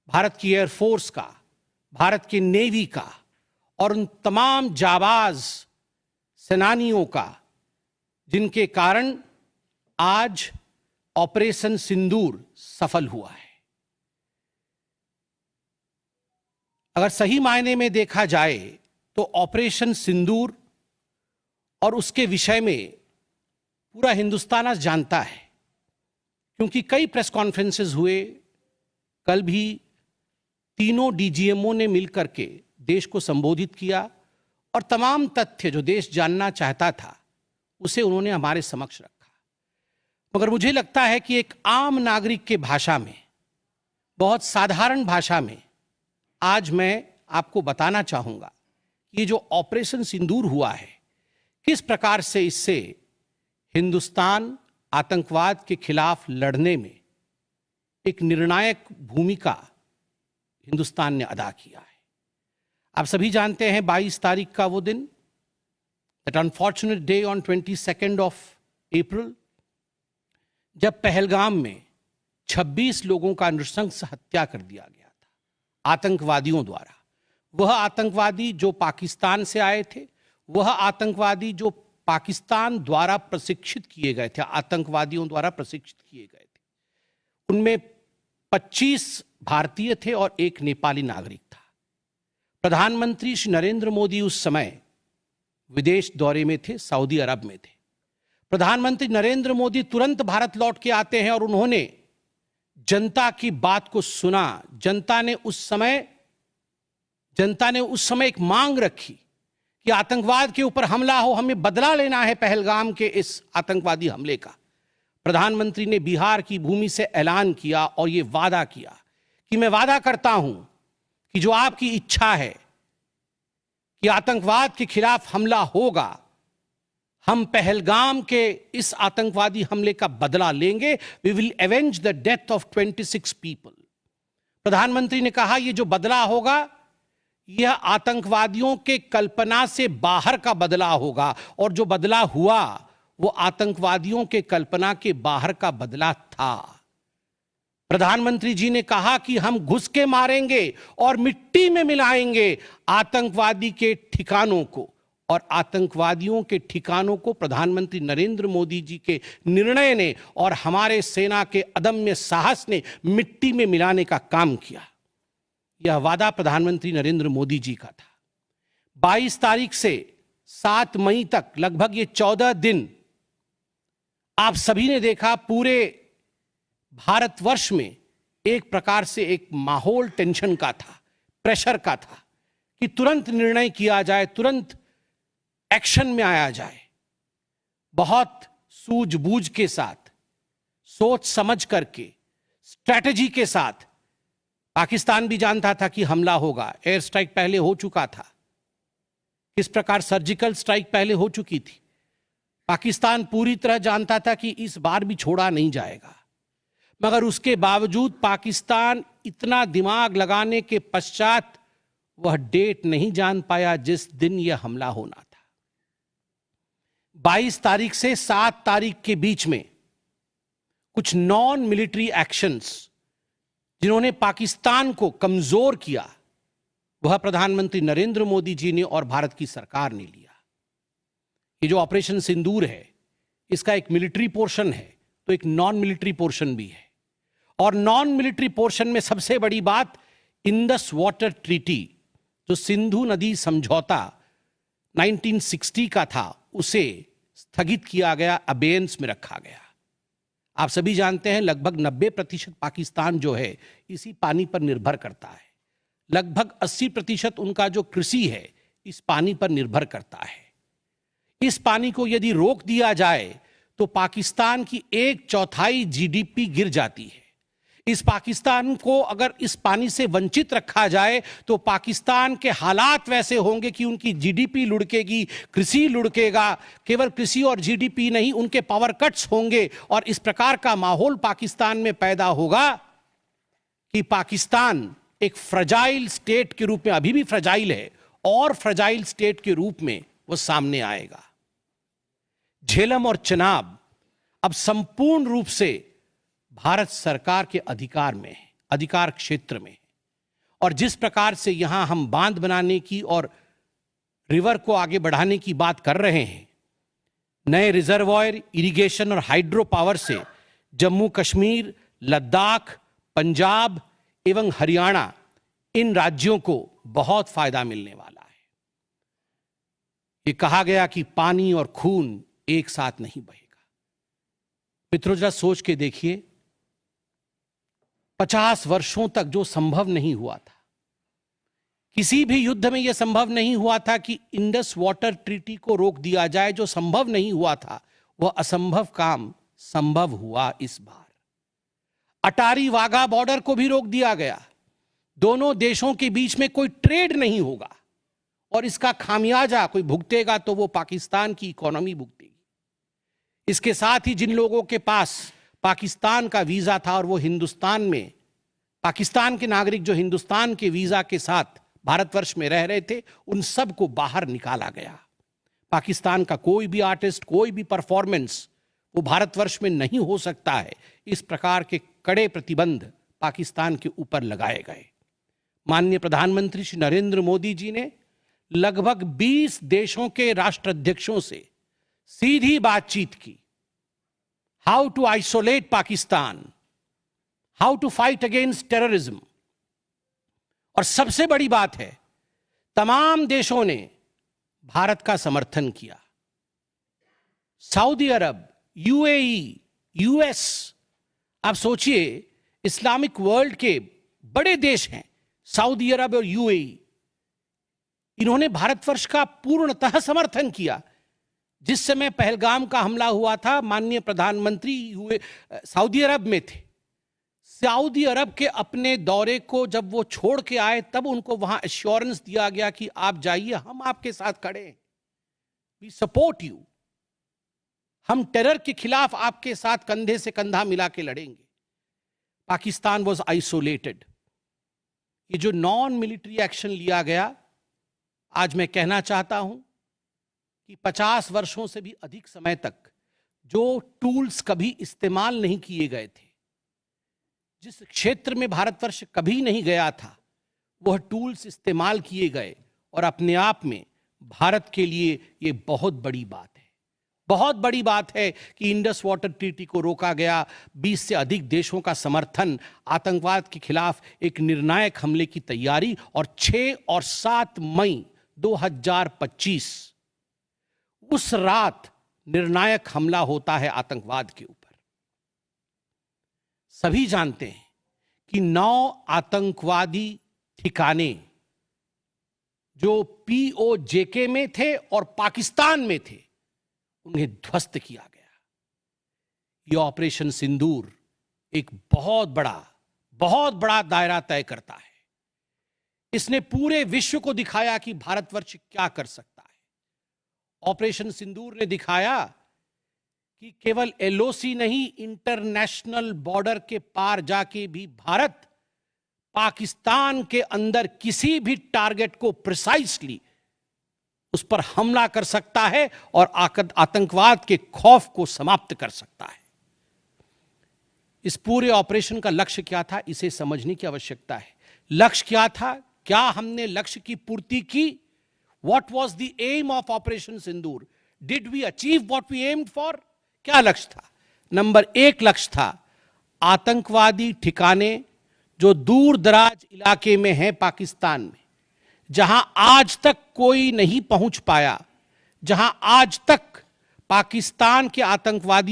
भारत की एयरफोर्स का, भारत की नेवी का और उन तमाम जाबाज सेनानियों का जिनके कारण आज ऑपरेशन सिंदूर सफल हुआ है। अगर सही मायने में देखा जाए तो ऑपरेशन सिंदूर और उसके विषय में पूरा हिंदुस्तान आज जानता है, क्योंकि कई प्रेस कॉन्फ्रेंसेस हुए। कल भी तीनों डीजीएमओ ने मिलकर के देश को संबोधित किया और तमाम तथ्य जो देश जानना चाहता था उसे उन्होंने हमारे समक्ष रखा। मगर मुझे लगता है कि एक आम नागरिक के भाषा में, बहुत साधारण भाषा में आज मैं आपको बताना चाहूंगा कि ये जो ऑपरेशन सिंदूर हुआ है, किस प्रकार से इससे हिंदुस्तान आतंकवाद के खिलाफ लड़ने में एक निर्णायक भूमिका हिंदुस्तान ने अदा किया है। आप सभी जानते हैं 22 तारीख का वो दिन, that unfortunate day on 22 of April, जब पहलगाम में 26 लोगों का नृशंस हत्या कर दिया गया था आतंकवादियों द्वारा। वह आतंकवादी जो पाकिस्तान से आए थे, वह आतंकवादी जो पाकिस्तान द्वारा प्रशिक्षित किए गए थे, आतंकवादियों द्वारा प्रशिक्षित किए गए थे। उनमें 25 भारतीय थे और एक नेपाली नागरिक था। प्रधानमंत्री श्री नरेंद्र मोदी उस समय विदेश दौरे में थे, सऊदी अरब में थे। प्रधानमंत्री नरेंद्र मोदी तुरंत भारत लौट के आते हैं और उन्होंने जनता की बात को सुना। जनता ने उस समय एक मांग रखी कि आतंकवाद के ऊपर हमला हो, हमें बदला लेना है पहलगाम के इस आतंकवादी हमले का। प्रधानमंत्री ने बिहार की भूमि से ऐलान किया और यह वादा किया कि मैं वादा करता हूं कि जो आपकी इच्छा है कि आतंकवाद के खिलाफ हमला होगा, हम पहलगाम के इस आतंकवादी हमले का बदला लेंगे। We will avenge the death of 26 people. प्रधानमंत्री ने कहा यह जो बदला होगा यह आतंकवादियों के कल्पना से बाहर का बदला होगा, और जो बदला हुआ वो आतंकवादियों के कल्पना के बाहर का बदला था। प्रधानमंत्री जी ने कहा कि हम घुस के मारेंगे और मिट्टी में मिलाएंगे आतंकवादी के ठिकानों को, और आतंकवादियों के ठिकानों को प्रधानमंत्री नरेंद्र मोदी जी के निर्णय ने और हमारे सेना के अदम्य साहस ने मिट्टी में मिलाने का काम किया। यह वादा प्रधानमंत्री नरेंद्र मोदी जी का था। 22 तारीख से 7 मई तक लगभग ये 14 दिन आप सभी ने देखा पूरे भारतवर्ष में एक प्रकार से एक माहौल टेंशन का था, प्रेशर का था कि तुरंत निर्णय किया जाए, तुरंत एक्शन में आया जाए। बहुत सूझबूझ के साथ, सोच समझ करके, स्ट्रैटेजी के साथ। पाकिस्तान भी जानता था कि हमला होगा, एयर स्ट्राइक पहले हो चुका था, किस प्रकार सर्जिकल स्ट्राइक पहले हो चुकी थी। पाकिस्तान पूरी तरह जानता था कि इस बार भी छोड़ा नहीं जाएगा, मगर उसके बावजूद पाकिस्तान इतना दिमाग लगाने के पश्चात वह डेट नहीं जान पाया जिस दिन यह हमला होना था। 22 तारीख से 7 तारीख के बीच में कुछ नॉन मिलिट्री एक्शंस जिन्होंने पाकिस्तान को कमजोर किया, वह प्रधानमंत्री नरेंद्र मोदी जी ने और भारत की सरकार ने लिया। ये जो ऑपरेशन सिंदूर है, इसका एक मिलिट्री पोर्शन है तो एक नॉन मिलिट्री पोर्शन भी है। और नॉन मिलिट्री पोर्शन में सबसे बड़ी बात इंडस वाटर ट्रीटी, जो सिंधु नदी समझौता 1960 का था, उसे स्थगित किया गया, अबेयंस में रखा गया। आप सभी जानते हैं लगभग 90% पाकिस्तान जो है इसी पानी पर निर्भर करता है। लगभग 80% उनका जो कृषि है इस पानी पर निर्भर करता है। इस पानी को यदि रोक दिया जाए तो पाकिस्तान की 1/4 जीडीपी गिर जाती है। इस पाकिस्तान को अगर इस पानी से वंचित रखा जाए तो पाकिस्तान के हालात वैसे होंगे कि उनकी जीडीपी लुढ़केगी, कृषि लुढ़केगा। केवल कृषि और जीडीपी नहीं, उनके पावर कट्स होंगे और इस प्रकार का माहौल पाकिस्तान में पैदा होगा कि पाकिस्तान एक फ्रजाइल स्टेट के रूप में, अभी भी फ्रजाइल है, और फ्रजाइल स्टेट के रूप में वो सामने आएगा। झेलम और चनाब अब संपूर्ण रूप से भारत सरकार के अधिकार में है, अधिकार क्षेत्र में है। और जिस प्रकार से यहां हम बांध बनाने की और रिवर को आगे बढ़ाने की बात कर रहे हैं, नए रिजर्वॉयर, इरिगेशन और हाइड्रो पावर से जम्मू कश्मीर, लद्दाख, पंजाब एवं हरियाणा, इन राज्यों को बहुत फायदा मिलने वाला है। ये कहा गया कि पानी और खून एक साथ नहीं बहेगा। मित्रों, जरा सोच के देखिए, 50 वर्षों तक जो संभव नहीं हुआ था, किसी भी युद्ध में यह संभव नहीं हुआ था कि इंडस वाटर ट्रीटी को रोक दिया जाए। जो संभव नहीं हुआ था, वह असंभव काम संभव हुआ इस बार। अटारी वाघा बॉर्डर को भी रोक दिया गया। दोनों देशों के बीच में कोई ट्रेड नहीं होगा और इसका खामियाजा कोई भुगतेगा तो वो पाकिस्तान की इकोनॉमी भुगतेगी। इसके साथ ही जिन लोगों के पास पाकिस्तान का वीजा था और वो हिंदुस्तान में, पाकिस्तान के नागरिक जो हिंदुस्तान के वीजा के साथ भारतवर्ष में रह रहे थे, उन सब को बाहर निकाला गया। पाकिस्तान का कोई भी आर्टिस्ट, कोई भी परफॉर्मेंस वो भारतवर्ष में नहीं हो सकता है। इस प्रकार के कड़े प्रतिबंध पाकिस्तान के ऊपर लगाए गए। माननीय प्रधानमंत्री श्री नरेंद्र मोदी जी ने लगभग 20 देशों के राष्ट्राध्यक्षों से सीधी बातचीत की। How to isolate Pakistan, how to fight against terrorism. और सबसे बड़ी बात है, तमाम देशों ने भारत का समर्थन किया। सऊदी अरब, यूएई, यूएस, आप सोचिए, इस्लामिक वर्ल्ड के बड़े देश हैं सऊदी अरब और यूएई, इन्होंने भारतवर्ष का पूर्णतः समर्थन किया। जिस समय पहलगाम का हमला हुआ था, माननीय प्रधानमंत्री सऊदी अरब में थे। सऊदी अरब के अपने दौरे को जब वो छोड़ के आए, तब उनको वहां एश्योरेंस दिया गया कि आप जाइए, हम आपके साथ खड़े हैं, वी सपोर्ट यू, हम टेरर के खिलाफ आपके साथ कंधे से कंधा मिला के लड़ेंगे। Pakistan was isolated. ये जो नॉन मिलिट्री एक्शन लिया गया, आज मैं कहना चाहता हूं कि 50 वर्षों से भी अधिक समय तक जो टूल्स कभी इस्तेमाल नहीं किए गए थे, जिस क्षेत्र में भारतवर्ष कभी नहीं गया था, वह टूल्स इस्तेमाल किए गए और अपने आप में भारत के लिए ये बहुत बड़ी बात है। बहुत बड़ी बात है कि इंडस वाटर ट्रीटी को रोका गया, 20 से अधिक देशों का समर्थन, आतंकवाद के खिलाफ एक निर्णायक हमले की तैयारी, और 6 और 7 मई 2025 उस रात निर्णायक हमला होता है आतंकवाद के ऊपर। सभी जानते हैं कि 9 आतंकवादी ठिकाने जो POJK में थे और पाकिस्तान में थे, उन्हें ध्वस्त किया गया। यह ऑपरेशन सिंदूर एक बहुत बड़ा दायरा तय करता है। इसने पूरे विश्व को दिखाया कि भारतवर्ष क्या कर सकता है। ऑपरेशन सिंदूर ने दिखाया कि केवल LOC नहीं, इंटरनेशनल बॉर्डर के पार जाके भी भारत पाकिस्तान के अंदर किसी भी टारगेट को प्रिसाइसली उस पर हमला कर सकता है और आतंकवाद के खौफ को समाप्त कर सकता है। इस पूरे ऑपरेशन का लक्ष्य क्या था, इसे समझने की आवश्यकता है। लक्ष्य क्या था? क्या हमने लक्ष्य की पूर्ति की? What was the aim of operation Sindoor? Did we achieve what we aimed for? क्या लक्ष्य था? नंबर 1 लक्ष्य था, आतंकवादी ठिकाने जो दूर दराज इलाके में हैं पाकिस्तान में, जहां आज तक कोई नहीं पहुंच पाया, जहां आज तक पाकिस्तान के आतंकवादी